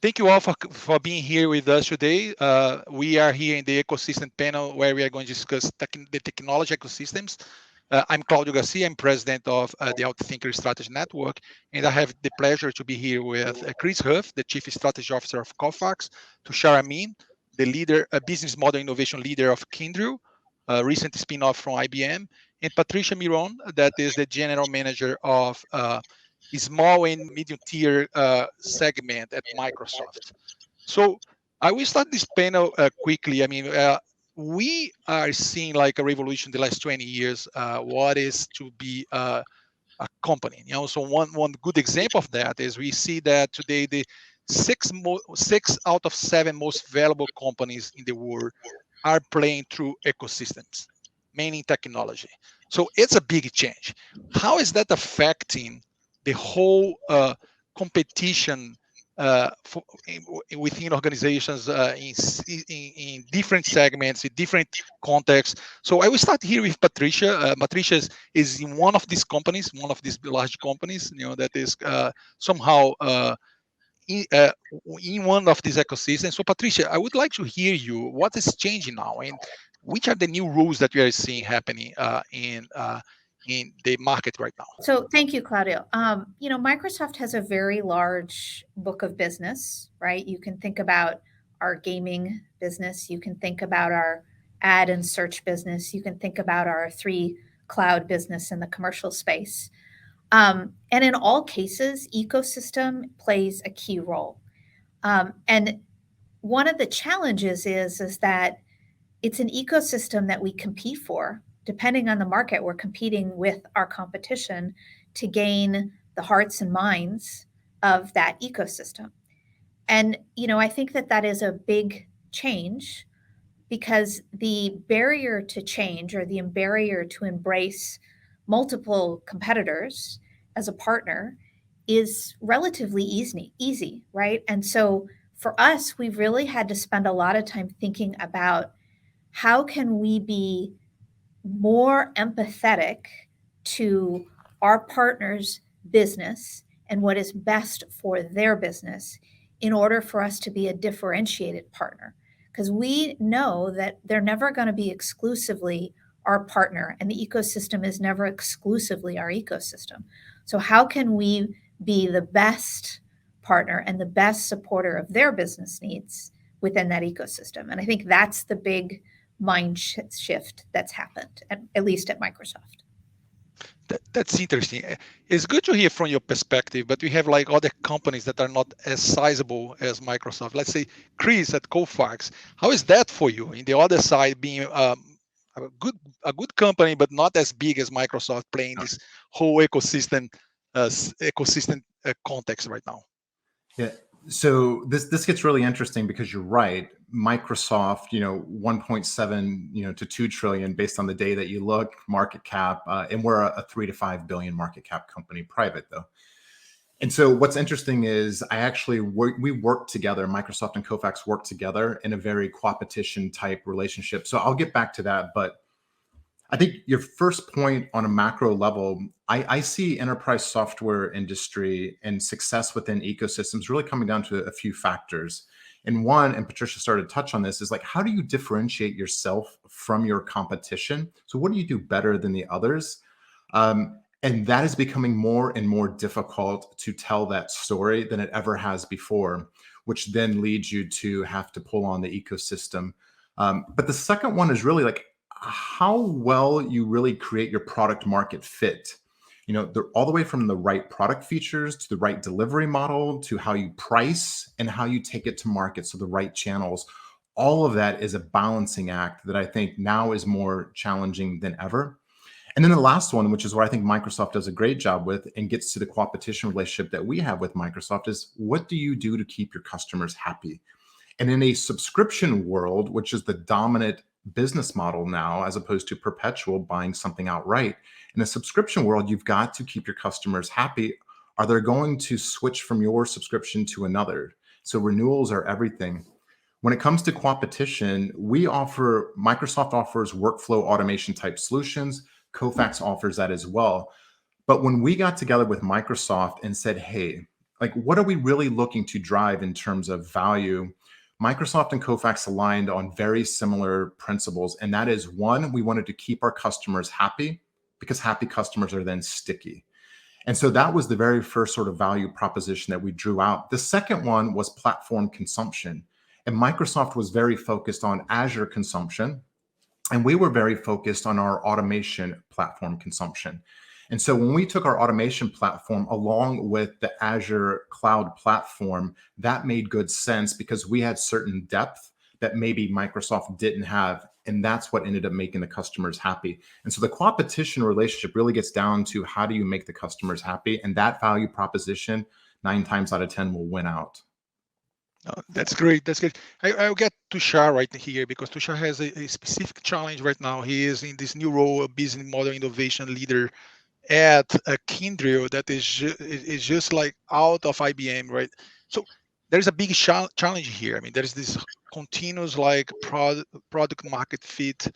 Thank you all for being here with us today. We are here in the ecosystem panel where we are going to discuss the technology ecosystems. I'm Claudio Garcia. I'm president of the Outthinker Strategy Network, and I have the pleasure to be here with Chris Huff, the chief strategy officer of Kofax, Tushar Amin, the leader, business model innovation leader of Kyndryl, a recent spin-off from IBM, and Patricia Miron, that is the general manager of small and medium tier segment at Microsoft. So I will start this panel quickly. I mean, we are seeing like a revolution the last 20 years. What is to be a company? You know, so one good example of that is we see that today the six out of 7 most valuable companies in the world are playing through ecosystems, meaning technology. So it's a big change. How is that affecting the whole competition within organizations in different segments, in different contexts? So I will start here with Patricia. Patricia is in one of these companies, one of these large companies, you know, that is somehow in one of these ecosystems. So Patricia, I would like to hear you. What is changing now, and which are the new rules that we are seeing happening in the market right now? So thank you, Claudio. Microsoft has a very large book of business, right? You can think about our gaming business. You can think about our ad and search business. You can think about our 3 cloud business in the commercial space. And in all cases, ecosystem plays a key role. And one of the challenges is that it's an ecosystem that we compete for. Depending on the market, we're competing with our competition to gain the hearts and minds of that ecosystem. And, I think that is a big change, because the barrier to change, or the barrier to embrace multiple competitors as a partner, is relatively easy, right? And so for us, we've really had to spend a lot of time thinking about how can we be more empathetic to our partner's business and what is best for their business in order for us to be a differentiated partner. Because we know that they're never going to be exclusively our partner, and the ecosystem is never exclusively our ecosystem. So how can we be the best partner and the best supporter of their business needs within that ecosystem? And I think that's the big mind shift that's happened, at least at Microsoft. That's interesting. It's good to hear from your perspective, but we have like other companies that are not as sizable as Microsoft. Let's say Chris at Kofax. How is that for you? In the other side, being a good company, but not as big as Microsoft, playing this whole ecosystem context right now. Yeah. So this gets really interesting, because you're right. Microsoft, 1.7, to 2 trillion based on the day that you look, market cap, and we're a 3 to 5 billion market cap company, private though. And so what's interesting is we work together. Microsoft and Kofax work together in a very competition type relationship. So I'll get back to that, but I think your first point on a macro level, I see enterprise software industry and success within ecosystems really coming down to a few factors. And one, and Patricia started to touch on this, is like, how do you differentiate yourself from your competition? So what do you do better than the others? And that is becoming more and more difficult to tell that story than it ever has before, which then leads you to have to pull on the ecosystem. But the second one is really like how well you really create your product market fit. All the way from the right product features to the right delivery model to how you price and how you take it to market. So the right channels, all of that is a balancing act that I think now is more challenging than ever. And then the last one, which is what I think Microsoft does a great job with and gets to the competition relationship that we have with Microsoft, is what do you do to keep your customers happy? And in a subscription world, which is the dominant business model now, as opposed to perpetual buying something outright, in a subscription world, you've got to keep your customers happy. Are they going to switch from your subscription to another? So renewals are everything. When it comes to competition, Microsoft offers workflow automation type solutions. Kofax offers that as well. But when we got together with Microsoft and said, hey, like, what are we really looking to drive in terms of value? Microsoft and Kofax aligned on very similar principles. And that is, one, we wanted to keep our customers happy because happy customers are then sticky. And so that was the very first sort of value proposition that we drew out. The second one was platform consumption. And Microsoft was very focused on Azure consumption. And we were very focused on our automation platform consumption. And so when we took our automation platform along with the Azure cloud platform, that made good sense because we had certain depth that maybe Microsoft didn't have. And that's what ended up making the customers happy. And so the competition relationship really gets down to how do you make the customers happy? And that value proposition, 9 times out of 10, will win out. Oh, that's great. That's great. I'll get Tushar right here because Tushar has a specific challenge right now. He is in this new role of business model innovation leader at Kyndryl that is just like out of IBM, right? So there's a big challenge here. I mean, there's this continuous like product market fit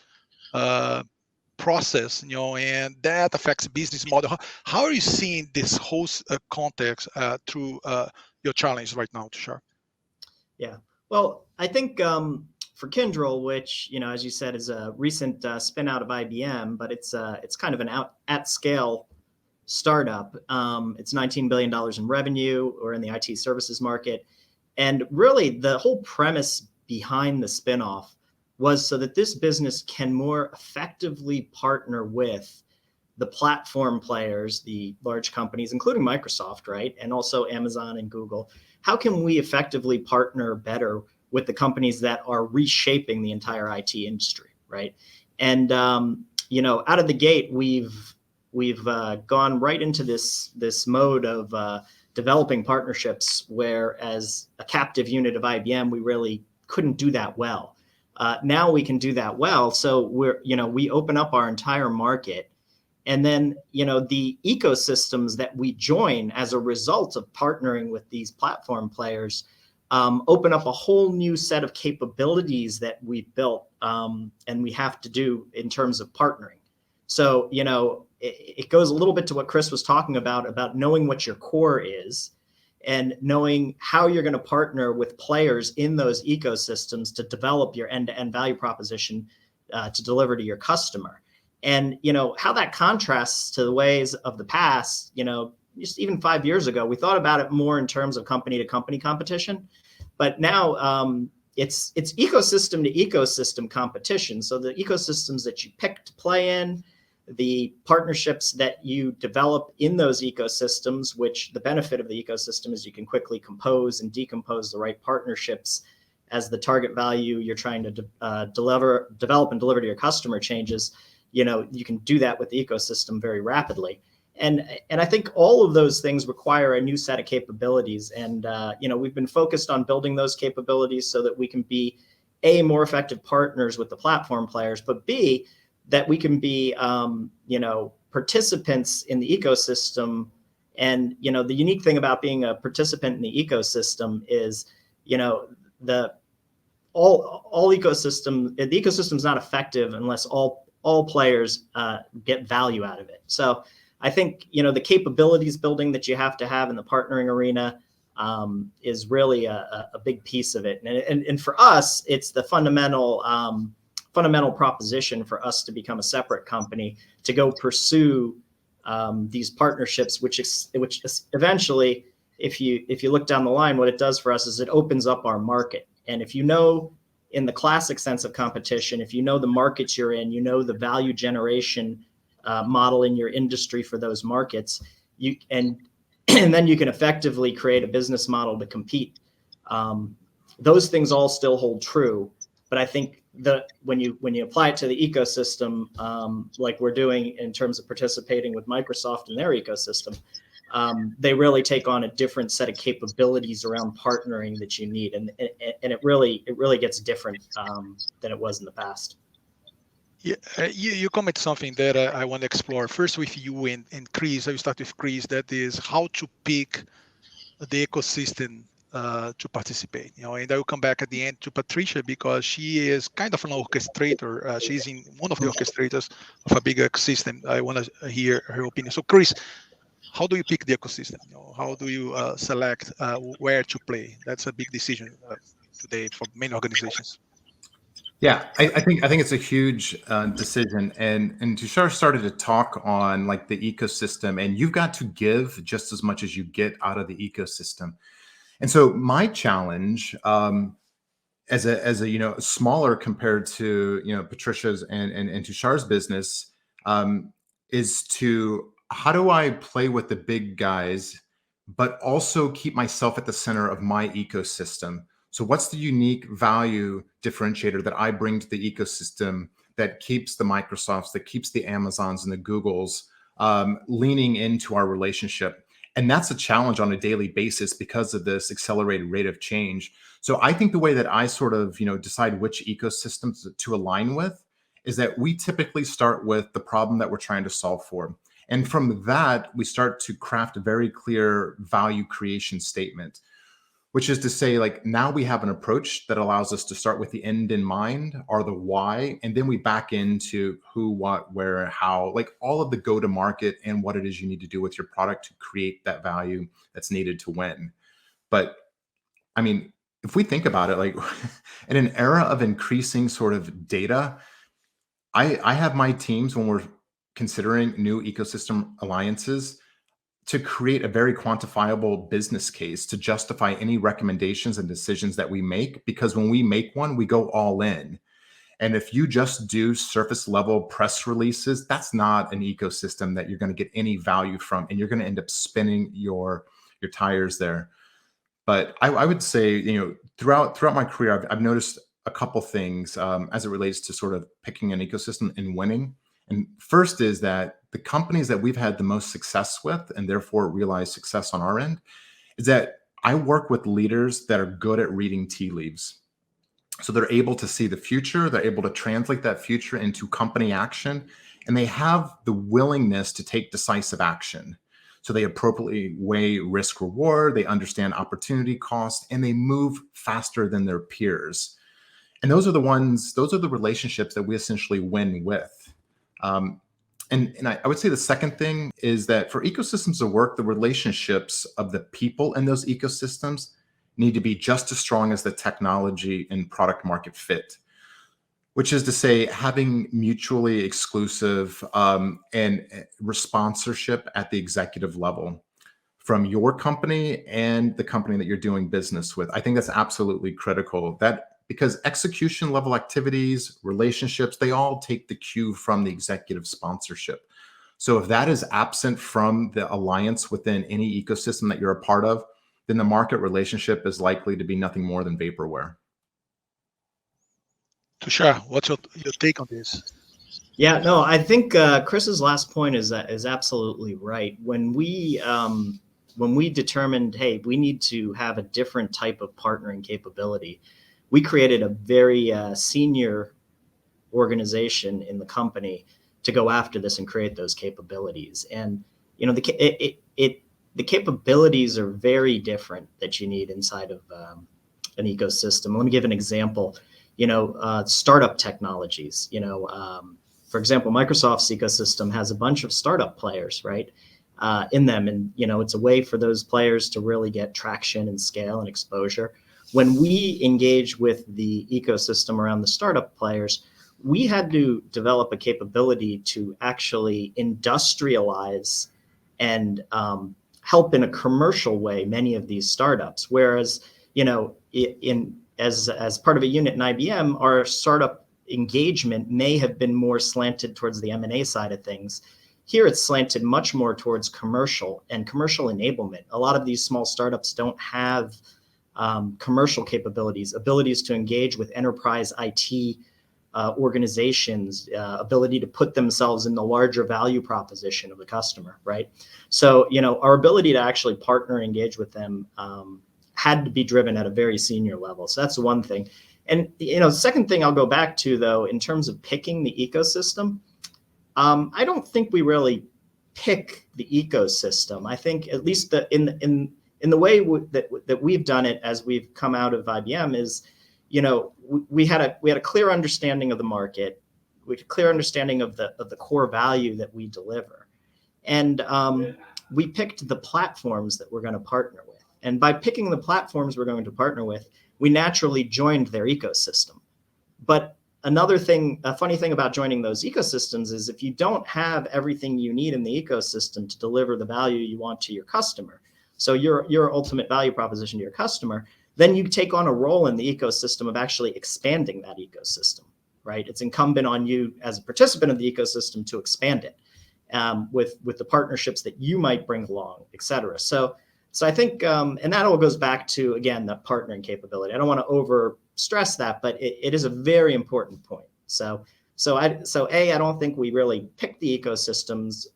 process, and that affects business model. How are you seeing this whole context through your challenge right now, Tushar? Yeah, well, I think for Kyndryl, which, as you said, is a recent spin out of IBM, but it's kind of an at scale startup. It's $19 billion in revenue, or in the IT services market. And really the whole premise behind the spinoff was so that this business can more effectively partner with the platform players, the large companies, including Microsoft, right? And also Amazon and Google. How can we effectively partner better with the companies that are reshaping the entire IT industry, right? And out of the gate, we've gone right into this mode of developing partnerships, where as a captive unit of IBM, we really couldn't do that well. Now we can do that well. So we open up our entire market. And then, the ecosystems that we join as a result of partnering with these platform players open up a whole new set of capabilities that we've built and we have to do in terms of partnering. So, it goes a little bit to what Chris was talking about knowing what your core is and knowing how you're going to partner with players in those ecosystems to develop your end-to-end value proposition to deliver to your customer. And, how that contrasts to the ways of the past, just even 5 years ago, we thought about it more in terms of company to company competition. But now it's ecosystem to ecosystem competition. So the ecosystems that you pick to play in, the partnerships that you develop in those ecosystems, which the benefit of the ecosystem is you can quickly compose and decompose the right partnerships as the target value you're trying to develop and deliver to your customer changes. You can do that with the ecosystem very rapidly. And I think all of those things require a new set of capabilities. And, we've been focused on building those capabilities so that we can be A, more effective partners with the platform players, but B, that we can be, participants in the ecosystem. And, the unique thing about being a participant in the ecosystem is, the ecosystem is not effective unless all players get value out of it. So I think, the capabilities building that you have to have in the partnering arena is really a big piece of it. And for us, it's the fundamental proposition for us to become a separate company, to go pursue these partnerships, which eventually, if you look down the line, what it does for us is it opens up our market. And if in the classic sense of competition, if the markets you're in, the value generation model in your industry for those markets, and then you can effectively create a business model to compete. Those things all still hold true, but I think when you apply it to the ecosystem, like we're doing in terms of participating with Microsoft in their ecosystem, they really take on a different set of capabilities around partnering that you need, and it really gets different than it was in the past. Yeah, you comment something that I want to explore first with you and Chris. I will start with Chris. That is how to pick the ecosystem to participate. And I will come back at the end to Patricia because she is kind of an orchestrator. She's in one of the orchestrators of a big ecosystem. I want to hear her opinion. So Chris, how do you pick the ecosystem? How do you select where to play? That's a big decision today for many organizations. Yeah, I think it's a huge decision, and Tushar started to talk on like the ecosystem, and you've got to give just as much as you get out of the ecosystem. And so my challenge, as a smaller compared to Patricia's and Tushar's business, is to how do I play with the big guys, but also keep myself at the center of my ecosystem. So what's the unique value differentiator that I bring to the ecosystem that keeps the Microsofts, that keeps the Amazons and the Googles leaning into our relationship? And that's a challenge on a daily basis because of this accelerated rate of change. So I think the way that I sort of decide which ecosystems to align with is that we typically start with the problem that we're trying to solve for. And from that, we start to craft a very clear value creation statement, which is to say, like, now we have an approach that allows us to start with the end in mind, or the why, and then we back into who, what, where, how, like all of the go to market and what it is you need to do with your product to create that value that's needed to win. But I mean, if we think about it, like in an era of increasing sort of data, I have my teams when we're considering new ecosystem alliances to create a very quantifiable business case to justify any recommendations and decisions that we make, because when we make one, we go all in. And if you just do surface level press releases, that's not an ecosystem that you're going to get any value from, and you're going to end up spinning your tires there. But I would say, throughout my career, I've noticed a couple things as it relates to sort of picking an ecosystem and winning. And first is that the companies that we've had the most success with, and therefore realize success on our end, is that I work with leaders that are good at reading tea leaves. So they're able to see the future, they're able to translate that future into company action, and they have the willingness to take decisive action. So they appropriately weigh risk reward, they understand opportunity cost, and they move faster than their peers. And those are the relationships that we essentially win with. And I would say the second thing is that for ecosystems to work, the relationships of the people in those ecosystems need to be just as strong as the technology and product market fit, which is to say having mutually exclusive and sponsorship at the executive level from your company and the company that you're doing business with. I think that's absolutely critical. Because execution level activities, relationships, they all take the cue from the executive sponsorship. So if that is absent from the alliance within any ecosystem that you're a part of, then the market relationship is likely to be nothing more than vaporware. Tushar, what's your take on this? Yeah, no, I think Chris's last point is absolutely right. When we determined, hey, we need to have a different type of partnering capability, we created a very senior organization in the company to go after this and create those capabilities. And the capabilities are very different that you need inside of an ecosystem. Let me give an example. Startup technologies. For example, Microsoft's ecosystem has a bunch of startup players, right, in them, and it's a way for those players to really get traction and scale and exposure. When we engage with the ecosystem around the startup players, we had to develop a capability to actually industrialize and help in a commercial way many of these startups. Whereas, as part of a unit in IBM, our startup engagement may have been more slanted towards the M&A side of things. Here, it's slanted much more towards commercial and commercial enablement. A lot of these small startups don't have commercial abilities to engage with enterprise IT organizations, ability to put themselves in the larger value proposition of the customer, right? So, our ability to actually partner and engage with them had to be driven at a very senior level. So that's one thing. And, the second thing I'll go back to, though, in terms of picking the ecosystem, I don't think we really pick the ecosystem. I think at least in the way that we've done it as we've come out of IBM is, we had a clear understanding of the market, we had a clear understanding of the core value that we deliver, and we picked the platforms that we're going to partner with. And by picking the platforms we're going to partner with, we naturally joined their ecosystem. But another thing, a funny thing about joining those ecosystems is if you don't have everything you need in the ecosystem to deliver the value you want to your customer, so your ultimate value proposition to your customer, then you take on a role in the ecosystem of actually expanding that ecosystem, right? It's incumbent on you as a participant of the ecosystem to expand it with the partnerships that you might bring along, et cetera. So I think, and that all goes back to, again, the partnering capability. I don't want to over stress that, but it is a very important point. So I don't think we really picked the ecosystems.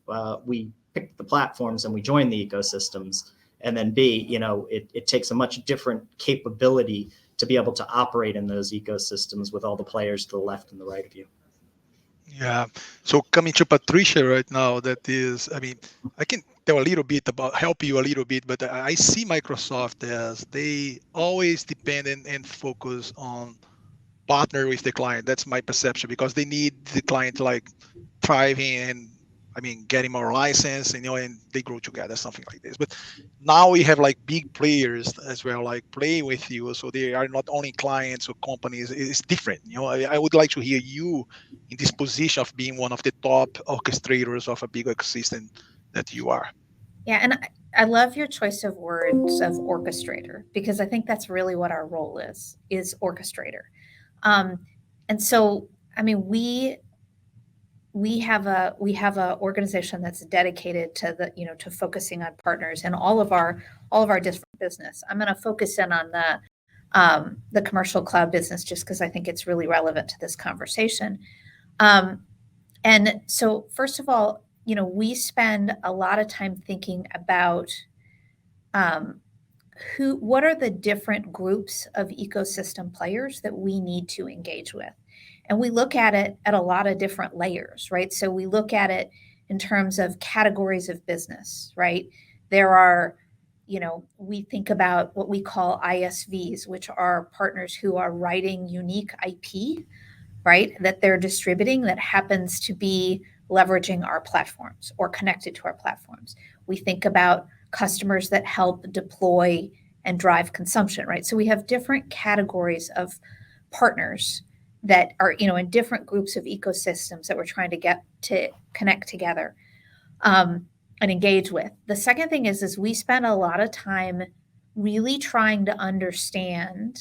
We picked the platforms and we joined the ecosystems. And then B, it takes a much different capability to be able to operate in those ecosystems with all the players to the left and the right of you. Yeah. So coming to Patricia right now, that is, I mean, I can tell a little bit about, help you a little bit, but I see Microsoft as they always depend and focus on partner with the client. That's my perception, because they need the client like thriving and getting more license, and they grow together, something like this. But now we have like big players as well, like playing with you. So they are not only clients or companies. It's different. I would like to hear you in this position of being one of the top orchestrators of a big ecosystem that you are. Yeah, and I love your choice of words of orchestrator, because I think that's really what our role is orchestrator. And so, we have a organization that's dedicated to to focusing on partners and all of our different business. I'm going to focus in on the commercial cloud business just because I think it's really relevant to this conversation. And so, first of all, we spend a lot of time thinking about what are the different groups of ecosystem players that we need to engage with. And we look at it at a lot of different layers, right? So we look at it in terms of categories of business, right? There are, we think about what we call ISVs, which are partners who are writing unique IP, right? That they're distributing that happens to be leveraging our platforms or connected to our platforms. We think about customers that help deploy and drive consumption, right? So we have different categories of partners that are, in different groups of ecosystems that we're trying to get to connect together and engage with. The second thing is we spend a lot of time really trying to understand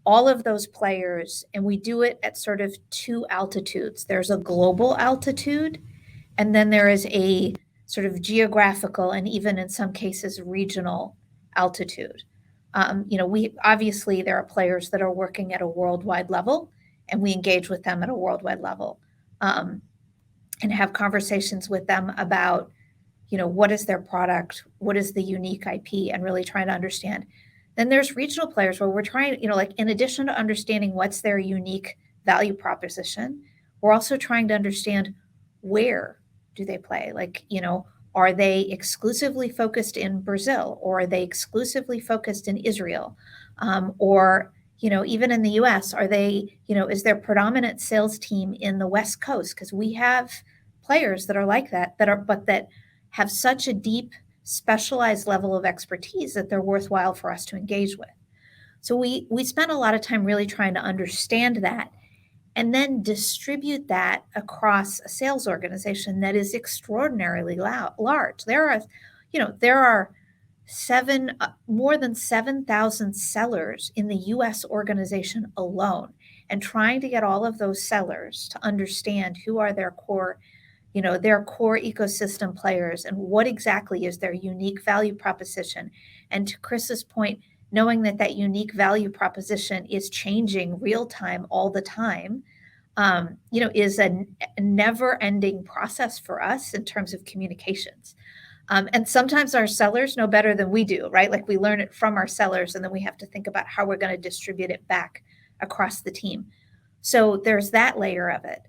all of those players, and we do it at sort of two altitudes. There's a global altitude, and then there is a sort of geographical and even in some cases regional altitude. We obviously, there are players that are working at a worldwide level, and we engage with them at a worldwide level and have conversations with them about, what is their product, what is the unique IP, and really trying to understand. Then there's regional players where we're trying, in addition to understanding what's their unique value proposition, we're also trying to understand where do they play? Are they exclusively focused in Brazil, or are they exclusively focused in Israel? Or, even in the US, are they, is their predominant sales team in the West Coast? Because we have players that are like that have such a deep, specialized level of expertise that they're worthwhile for us to engage with. So we spend a lot of time really trying to understand that and then distribute that across a sales organization that is extraordinarily large. There are more than 7,000 sellers in the US organization alone, and trying to get all of those sellers to understand who are their core ecosystem players and what exactly is their unique value proposition. And to Chris's point, knowing that unique value proposition is changing real time all the time, is a never-ending process for us in terms of communications. And sometimes our sellers know better than we do, right? Like we learn it from our sellers, and then we have to think about how we're going to distribute it back across the team. So there's that layer of it.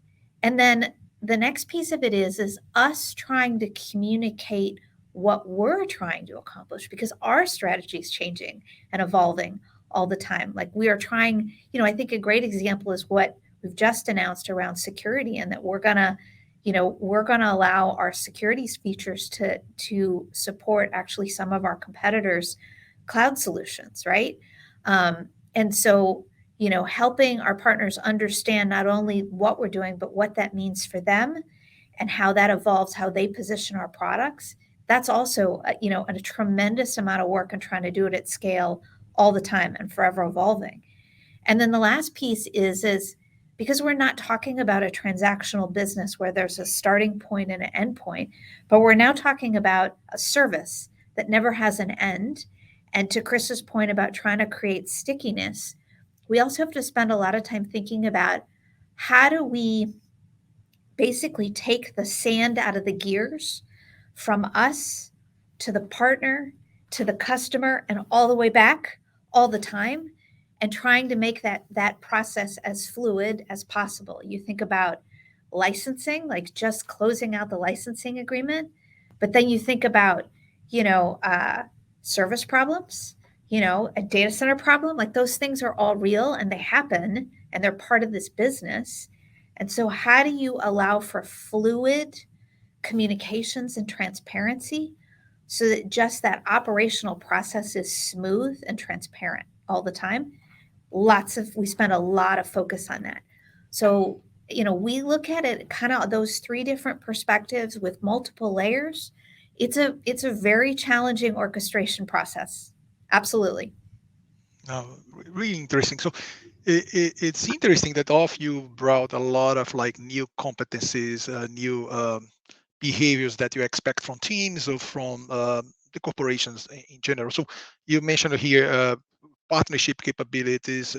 And then the next piece of it is us trying to communicate what we're trying to accomplish, because our strategy is changing and evolving all the time. Like we are trying, I think a great example is what we've just announced around security, and that we're going to, we're going to allow our securities features to support actually some of our competitors' cloud solutions, right? And so, helping our partners understand not only what we're doing, but what that means for them and how that evolves, how they position our products. That's also, a tremendous amount of work and trying to do it at scale all the time and forever evolving. And then the last piece is because we're not talking about a transactional business where there's a starting point and an end point, but we're now talking about a service that never has an end. And to Chris's point about trying to create stickiness, we also have to spend a lot of time thinking about how do we basically take the sand out of the gears from us to the partner, to the customer, and all the way back all the time, and trying to make that process as fluid as possible. You think about licensing, like just closing out the licensing agreement, but then you think about, service problems, a data center problem, like those things are all real and they happen and they're part of this business. And so how do you allow for fluid communications and transparency so that just that operational process is smooth and transparent all the time? We spend a lot of focus on that. So, we look at it kind of those three different perspectives with multiple layers. It's a very challenging orchestration process. Absolutely. Really interesting. So it's interesting that all of you brought a lot of like new competencies, new behaviors that you expect from teams or from the corporations in general. So you mentioned here partnership capabilities.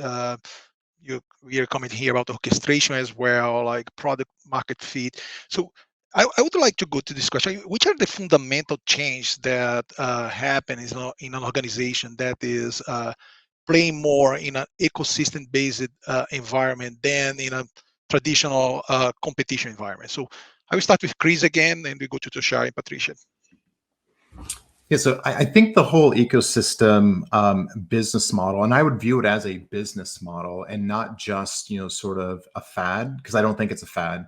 We are commenting here about orchestration as well, like product market fit. So I would like to go to this question. Which are the fundamental change that happen in an organization that is playing more in an ecosystem-based environment than in a traditional competition environment? So I will start with Chris again, and we go to Tushar and Patricia. Yeah, so I think the whole ecosystem business model, and I would view it as a business model and not just, sort of a fad, because I don't think it's a fad.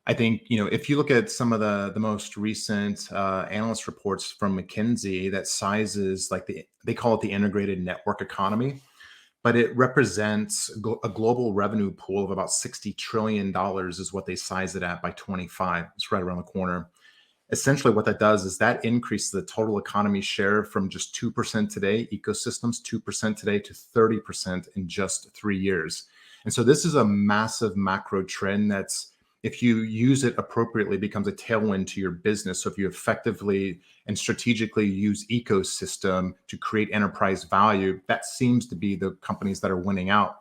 I think, if you look at some of the most recent analyst reports from McKinsey that sizes they call it the integrated network economy, but it represents a global revenue pool of about $60 trillion is what they size it at by 25. It's right around the corner. Essentially what that does is that increases the total economy share from just 2% today, ecosystems 2% today, to 30% in just 3 years. And so this is a massive macro trend that's, if you use it appropriately, becomes a tailwind to your business. So if you effectively and strategically use ecosystem to create enterprise value, that seems to be the companies that are winning out.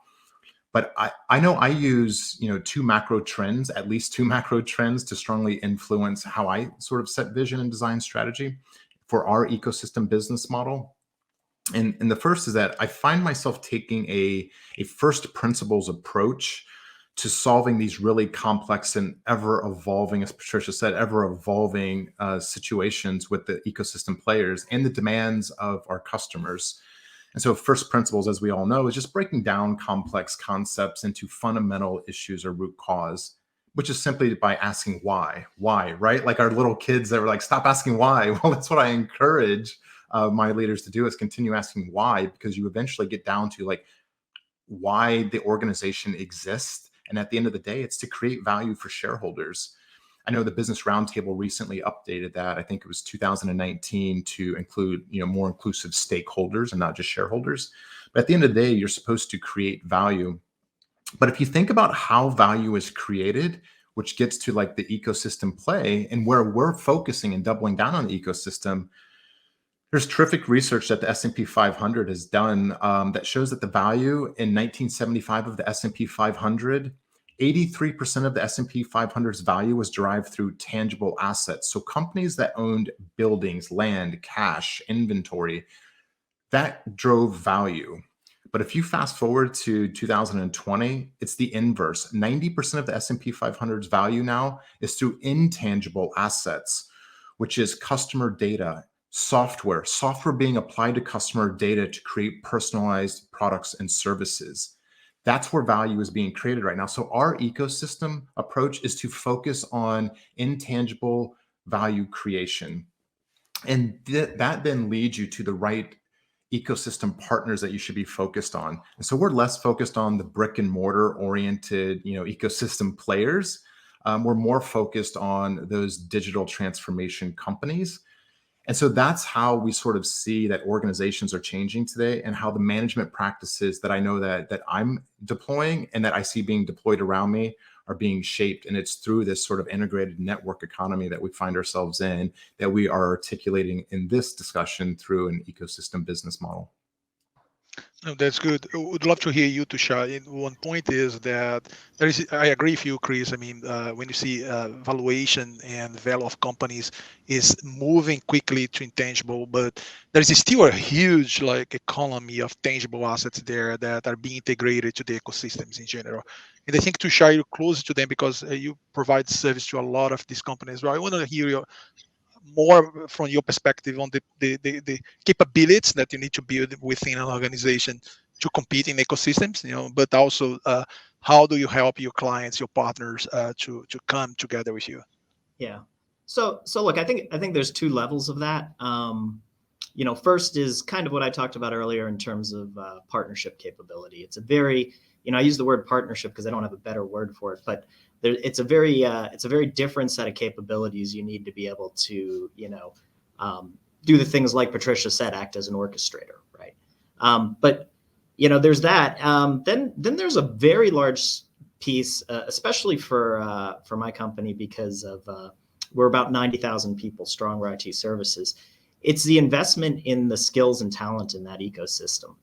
But I know I use, at least two macro trends to strongly influence how I sort of set vision and design strategy for our ecosystem business model. And the first is that I find myself taking a first principles approach to solving these really complex and ever evolving, as Patricia said, ever evolving situations with the ecosystem players and the demands of our customers. And so first principles, as we all know, is just breaking down complex concepts into fundamental issues or root cause, which is simply by asking why, right? Like our little kids that were like, stop asking why. Well, that's what I encourage my leaders to do, is continue asking why, because you eventually get down to like why the organization exists. And at the end of the day, it's to create value for shareholders. I know the Business Roundtable recently updated that. I think it was 2019 to include, more inclusive stakeholders and not just shareholders. But at the end of the day, you're supposed to create value. But if you think about how value is created, which gets to like the ecosystem play and where we're focusing and doubling down on the ecosystem, there's terrific research that the S&P 500 has done that shows that the value in 1975 of the S&P 500, 83% of the S&P 500's value was derived through tangible assets. So companies that owned buildings, land, cash, inventory, that drove value. But if you fast forward to 2020, it's the inverse. 90% of the S&P 500's value now is through intangible assets, which is customer data, software being applied to customer data to create personalized products and services. That's where value is being created right now. So our ecosystem approach is to focus on intangible value creation. And that then leads you to the right ecosystem partners that you should be focused on. And so we're less focused on the brick and mortar oriented, ecosystem players. We're more focused on those digital transformation companies. And so that's how we sort of see that organizations are changing today, and how the management practices that I know that I'm deploying and that I see being deployed around me are being shaped. And it's through this sort of integrated network economy that we find ourselves in, that we are articulating in this discussion through an ecosystem business model. No, that's good. Would love to hear you, Tushar. And one point is that I agree with you, Chris. I mean, when you see valuation and value of companies is moving quickly to intangible, but there is still a huge economy of tangible assets there that are being integrated to the ecosystems in general. And I think, Tushar, you're closer to them because you provide service to a lot of these companies. Well, I want to hear more from your perspective on the capabilities that you need to build within an organization to compete in ecosystems, but also how do you help your clients, your partners to come together with you? Yeah. So look, I think there's two levels of that. First is kind of what I talked about earlier in terms of partnership capability. It's a very, I use the word partnership because I don't have a better word for it, but it's a very different set of capabilities you need to be able to, do the things like Patricia said, act as an orchestrator, right? But there's that. Then there's a very large piece, especially for my company, because of we're about 90,000 people strong, we're IT services. It's the investment in the skills and talent in that ecosystem.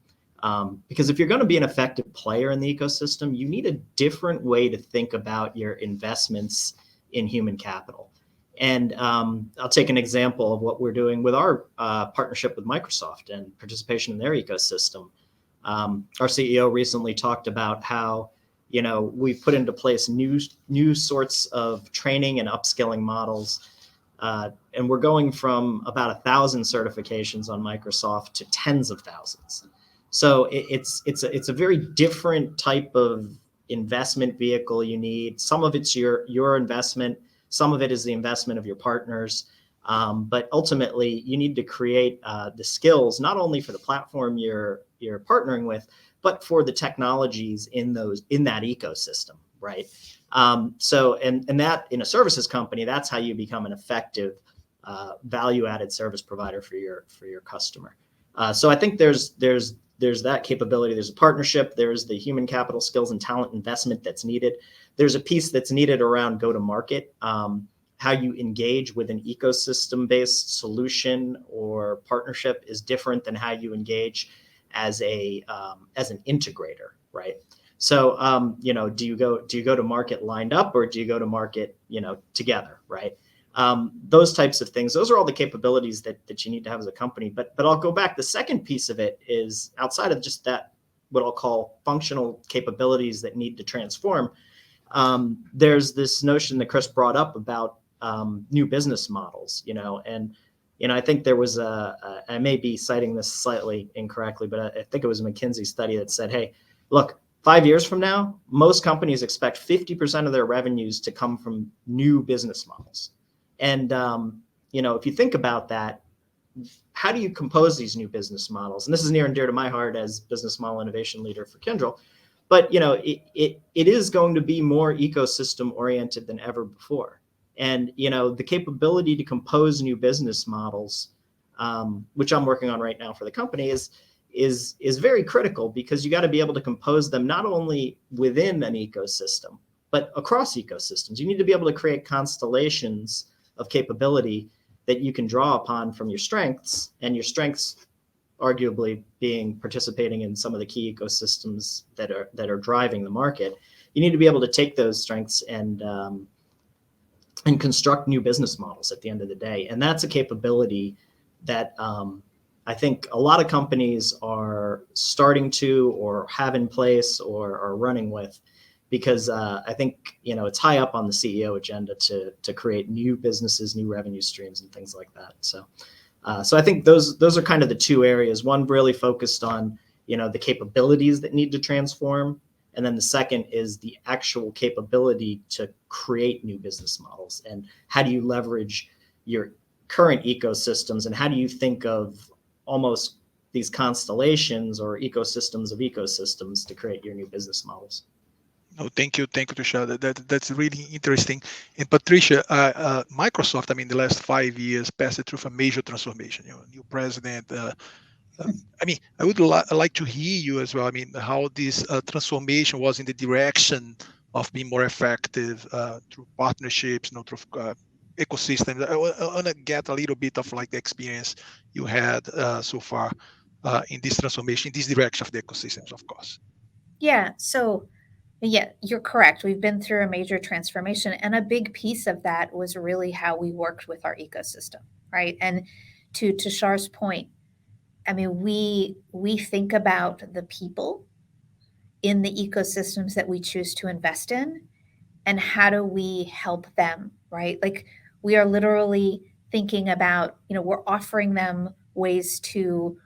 Because if you're going to be an effective player in the ecosystem, you need a different way to think about your investments in human capital. And I'll take an example of what we're doing with our partnership with Microsoft and participation in their ecosystem. Our CEO recently talked about how, we've put into place new sorts of training and upskilling models. And we're going from about 1,000 certifications on Microsoft to tens of thousands. So it's a very different type of investment vehicle you need. Some of it's your investment. Some of it is the investment of your partners. But ultimately, you need to create the skills, not only for the platform you're partnering with, but for the technologies in that ecosystem, right? So that in a services company, that's how you become an effective value-added service provider for your customer. So I think there's that capability. There's a partnership. There's the human capital, skills, and talent investment that's needed. There's a piece that's needed around go-to-market, how you engage with an ecosystem-based solution or partnership is different than how you engage as an integrator, right? So, do you go to market lined up, or do you go to market, together, right? Those types of things. Those are all the capabilities that you need to have as a company. But I'll go back. The second piece of it is outside of just that, what I'll call functional capabilities that need to transform. There's this notion that Chris brought up about new business models, and I think there was I may be citing this slightly incorrectly, but I think it was a McKinsey study that said, hey, look, 5 years from now, most companies expect 50% of their revenues to come from new business models. And, if you think about that, how do you compose these new business models? And this is near and dear to my heart as business model innovation leader for Kyndryl. But, it is going to be more ecosystem oriented than ever before. And, the capability to compose new business models, which I'm working on right now for the company, is very critical, because you got to be able to compose them not only within an ecosystem, but across ecosystems. You need to be able to create constellations of capability that you can draw upon from your strengths, and your strengths arguably being participating in some of the key ecosystems that are driving the market. You need to be able to take those strengths and construct new business models at the end of the day. And that's a capability that I think a lot of companies are starting to, or have in place, or are running with, because I think, it's high up on the CEO agenda to create new businesses, new revenue streams, and things like that. So I think those are kind of the two areas. One really focused on, the capabilities that need to transform, And then the second is the actual capability to create new business models. And how do you leverage your current ecosystems, and how do you think of almost these constellations or ecosystems of ecosystems to create your new business models? No, thank you, Tushar. That's really interesting. And Patricia, Microsoft, I mean, the last 5 years passed through a major transformation. New president. I mean, I would like to hear you as well. I mean, how this transformation was in the direction of being more effective through partnerships, through ecosystems. I want to get a little bit of like the experience you had so far in this transformation, in this direction of the ecosystems, of course. Yeah. So, yeah, you're correct. We've been through a major transformation, and a big piece of that was really how we worked with our ecosystem, right? And to Tushar's point, I mean, we think about the people in the ecosystems that we choose to invest in, and how do we help them, right? Like, we are literally thinking about, we're offering them ways to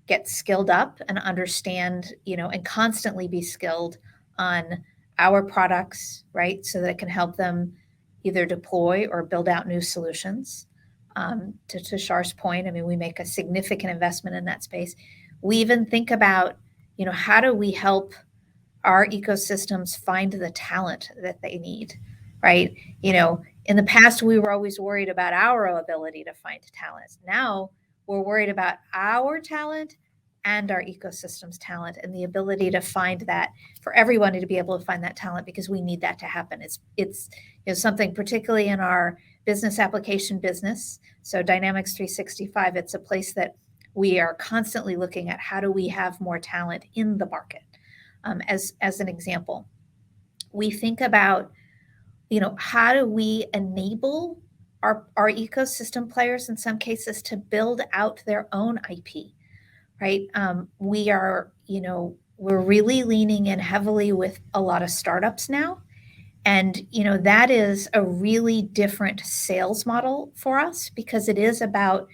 get skilled up and understand, and constantly be skilled on our products, right? So that it can help them either deploy or build out new solutions. To Tushar's point, I mean, we make a significant investment in that space. We even think about, how do we help our ecosystems find the talent that they need, right? In the past, we were always worried about our ability to find talent. Now we're worried about our talent and our ecosystem's talent, and the ability to find that, for everyone to be able to find that talent, because we need that to happen. It's something, particularly in our business application business. So Dynamics 365, it's a place that we are constantly looking at, how do we have more talent in the market? As an example, we think about, how do we enable our ecosystem players, in some cases, to build out their own IP, right? We are, we're really leaning in heavily with a lot of startups now. And, that is a really different sales model for us, because it is about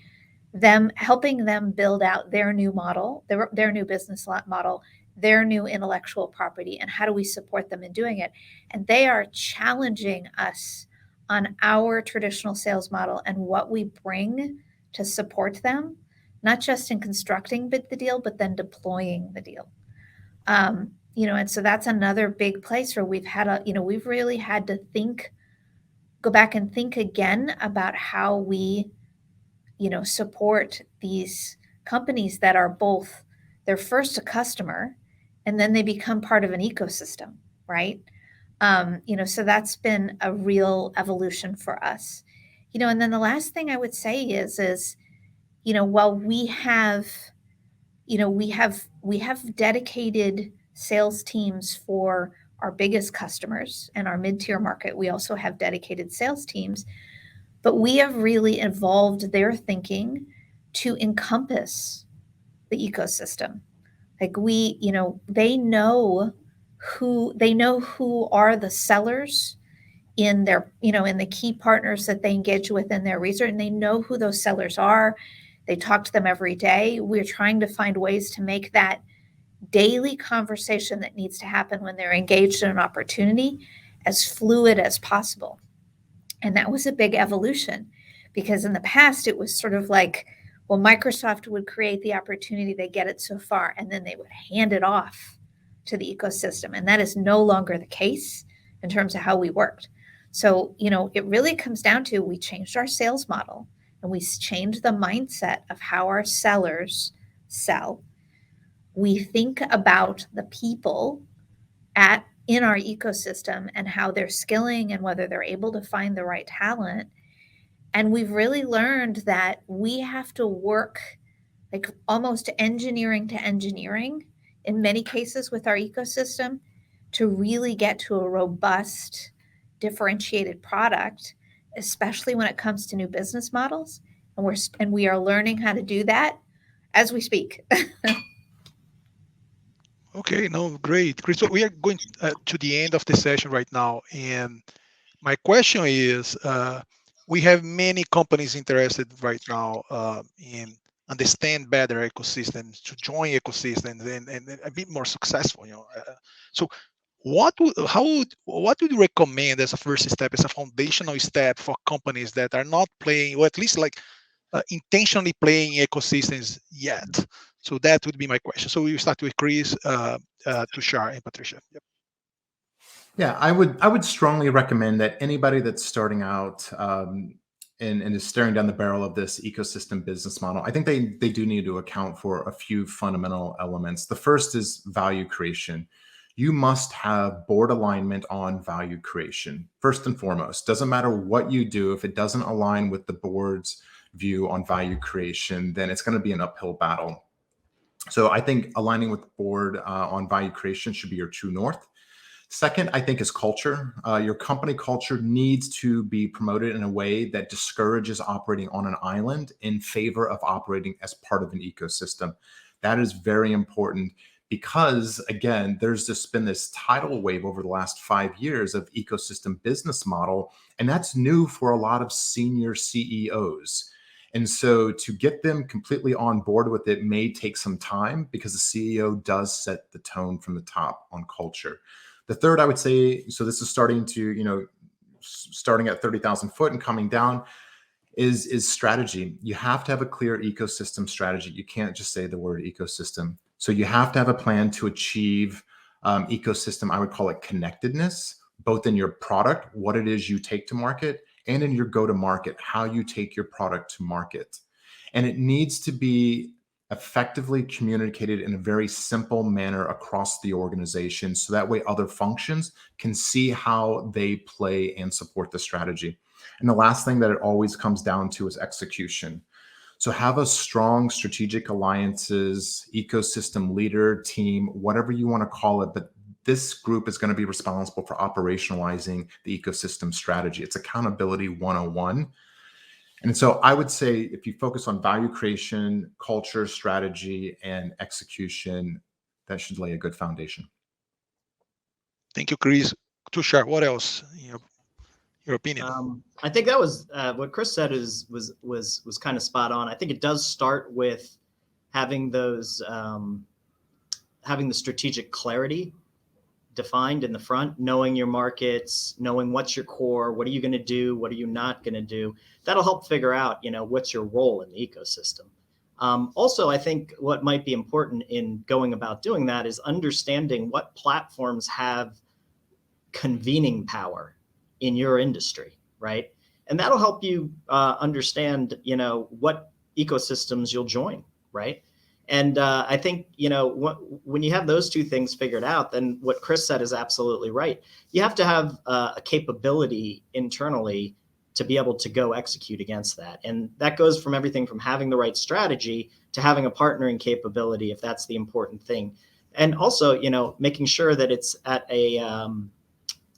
them helping them build out their new model, their new business model, their new intellectual property, and how do we support them in doing it. And they are challenging us on our traditional sales model and what we bring to support them, not just in constructing the deal, but then deploying the deal. And so that's another big place where we've had we've really had to go back and think again about how we, support these companies that are both, they're first a customer, and then they become part of an ecosystem, right? So that's been a real evolution for us. And then the last thing I would say is, while we have dedicated sales teams for our biggest customers and our mid-tier market, we also have dedicated sales teams, but we have really evolved their thinking to encompass the ecosystem. Like, they know who are the sellers in their, in the key partners that they engage with in their research, and they know who those sellers are. They talk to them every day. We're trying to find ways to make that daily conversation that needs to happen when they're engaged in an opportunity as fluid as possible. And that was a big evolution, because in the past it was sort of like, well, Microsoft would create the opportunity, they get it so far, and then they would hand it off to the ecosystem. And that is no longer the case in terms of how we worked. So, it really comes down to, we changed our sales model, and we changed the mindset of how our sellers sell. We think about the people in our ecosystem and how they're skilling and whether they're able to find the right talent. And we've really learned that we have to work like almost engineering to engineering in many cases with our ecosystem to really get to a robust, differentiated product, especially when it comes to new business models. And we are learning how to do that as we speak. Okay, no, great. So we are going to the end of the session right now. And my question is, we have many companies interested right now in understand better ecosystems, to join ecosystems and a bit more successful. So what would you recommend as a first step, as a foundational step for companies that are not playing, or at least like intentionally playing ecosystems yet? So that would be my question. So we start with Chris, Tushar, and Patricia. Yep. Yeah, I would strongly recommend that anybody that's starting out and is staring down the barrel of this ecosystem business model, I think they do need to account for a few fundamental elements. The first is value creation. You must have board alignment on value creation, first and foremost. Doesn't matter what you do, if it doesn't align with the board's view on value creation, then it's going to be an uphill battle. So I think aligning with the board on value creation should be your true north. Second, I think, is culture. Your company culture needs to be promoted in a way that discourages operating on an island in favor of operating as part of an ecosystem. That is very important because, again, there's just been this tidal wave over the last 5 years of ecosystem business model, and that's new for a lot of senior CEOs. And so to get them completely on board with it may take some time because the CEO does set the tone from the top on culture. The third, I would say, so this is starting at 30,000 foot and coming down, is strategy. You have to have a clear ecosystem strategy. You can't just say the word ecosystem. So you have to have a plan to achieve ecosystem, I would call it connectedness, both in your product, what it is you take to market, and in your go-to-market, how you take your product to market. And it needs to be effectively communicated in a very simple manner across the organization, so that way other functions can see how they play and support the strategy. And the last thing that it always comes down to is execution. So have a strong strategic alliances, ecosystem leader, team, whatever you want to call it, but this group is going to be responsible for operationalizing the ecosystem strategy. It's accountability 101. And so I would say if you focus on value creation, culture, strategy, and execution, that should lay a good foundation. Thank you, Chris. Tushar, what else in your opinion? I think that was what Chris said was kind of spot on. I think it does start with having those having the strategic clarity defined in the front, knowing your markets, knowing what's your core, what are you going to do, what are you not going to do. That'll help figure out, what's your role in the ecosystem. Also, I think what might be important in going about doing that is understanding what platforms have convening power in your industry, right? And that'll help you understand, what ecosystems you'll join, right? And I think, when you have those two things figured out, then what Chris said is absolutely right. You have to have a capability internally to be able to go execute against that. And that goes from everything from having the right strategy to having a partnering capability, if that's the important thing. And also, making sure that it's at a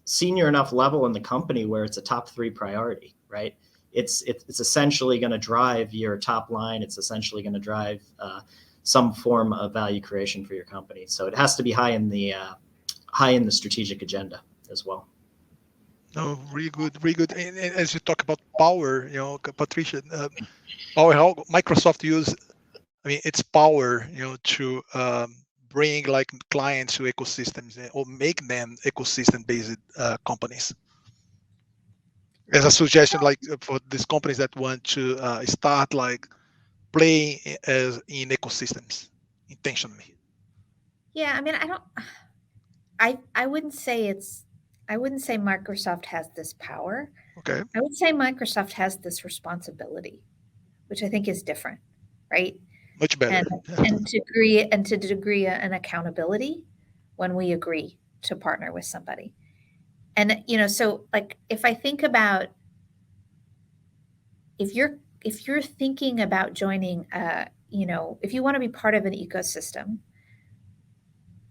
senior enough level in the company where it's a top 3 priority, right? It's essentially going to drive your top line. It's essentially going to drive some form of value creation for your company. So it has to be high in the strategic agenda as well. No, really good, really good. And as you talk about power, Patricia, power, how Microsoft use, its power, to bring like clients to ecosystems or make them ecosystem-based companies. As a suggestion, like for these companies that want to start like playing in ecosystems intentionally. Yeah, I wouldn't say Microsoft has this power. Okay. I would say Microsoft has this responsibility, which I think is different, right? Much better. And to degree an accountability when we agree to partner with somebody. And so like if I think about if you're thinking about joining if you want to be part of an ecosystem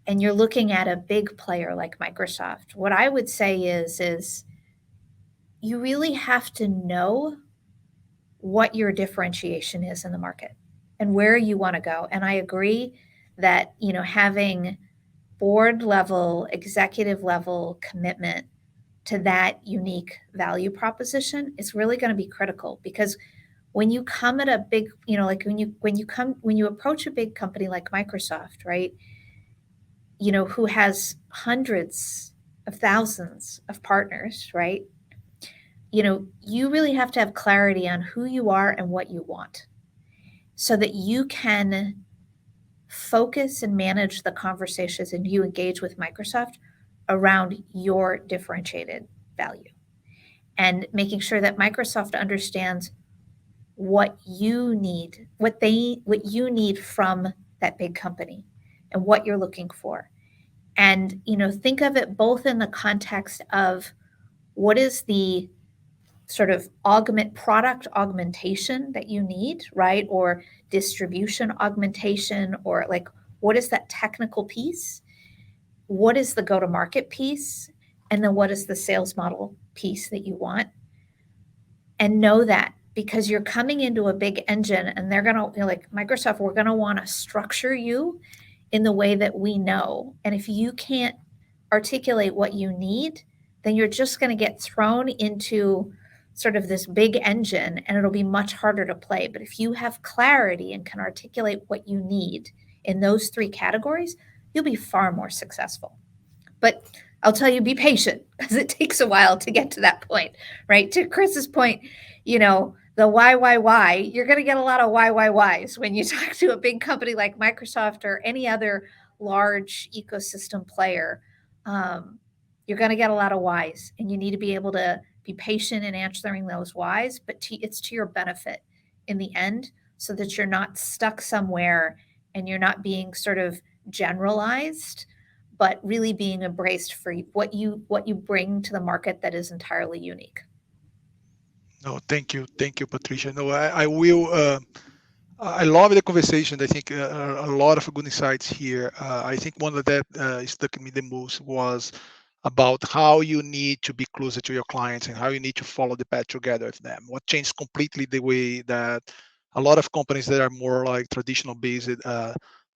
and you're looking at a big player like Microsoft, what I would say is you really have to know what your differentiation is in the market and where you want to go. And I agree that, having board level, executive level commitment to that unique value proposition is really going to be critical, because when you come at a big, when you approach a big company like Microsoft, right, who has hundreds of thousands of partners, right? You really have to have clarity on who you are and what you want so that you can focus and manage the conversations and you engage with Microsoft around your differentiated value and making sure that Microsoft understands what you need, what you need from that big company and what you're looking for. And, think of it both in the context of what is the sort of product augmentation that you need, right? Or distribution augmentation, or like, what is that technical piece? What is the go-to-market piece? And then what is the sales model piece that you want? And know that, because you're coming into a big engine and they're going to, like Microsoft, we're going to want to structure you in the way that we know. And if you can't articulate what you need, then you're just going to get thrown into sort of this big engine and it'll be much harder to play. But if you have clarity and can articulate what you need in those three categories, you'll be far more successful. But I'll tell you, be patient, because it takes a while to get to that point, right? To Chris's point, the why, you're going to get a lot of whys when you talk to a big company like Microsoft or any other large ecosystem player. You're going to get a lot of whys, and you need to be able to be patient in answering those whys, but it's to your benefit in the end, so that you're not stuck somewhere and you're not being sort of generalized, but really being embraced for what you bring to the market that is entirely unique. No, thank you, Patricia. No, I will. I love the conversation. I think a lot of good insights here. I think one of that stuck me the most was about how you need to be closer to your clients and how you need to follow the path together with them. What changed completely the way that a lot of companies that are more like traditional based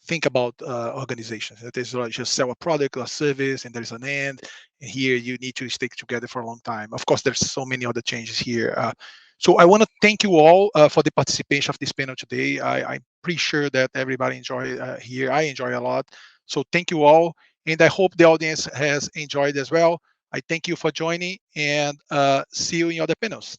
think about organizations. That is like just sell a product or service and there's an end. And here you need to stick together for a long time. Of course, there's so many other changes here. So I want to thank you all for the participation of this panel today. I'm pretty sure that everybody enjoyed here. I enjoy a lot. So thank you all. And I hope the audience has enjoyed as well. I thank you for joining and see you in other panels.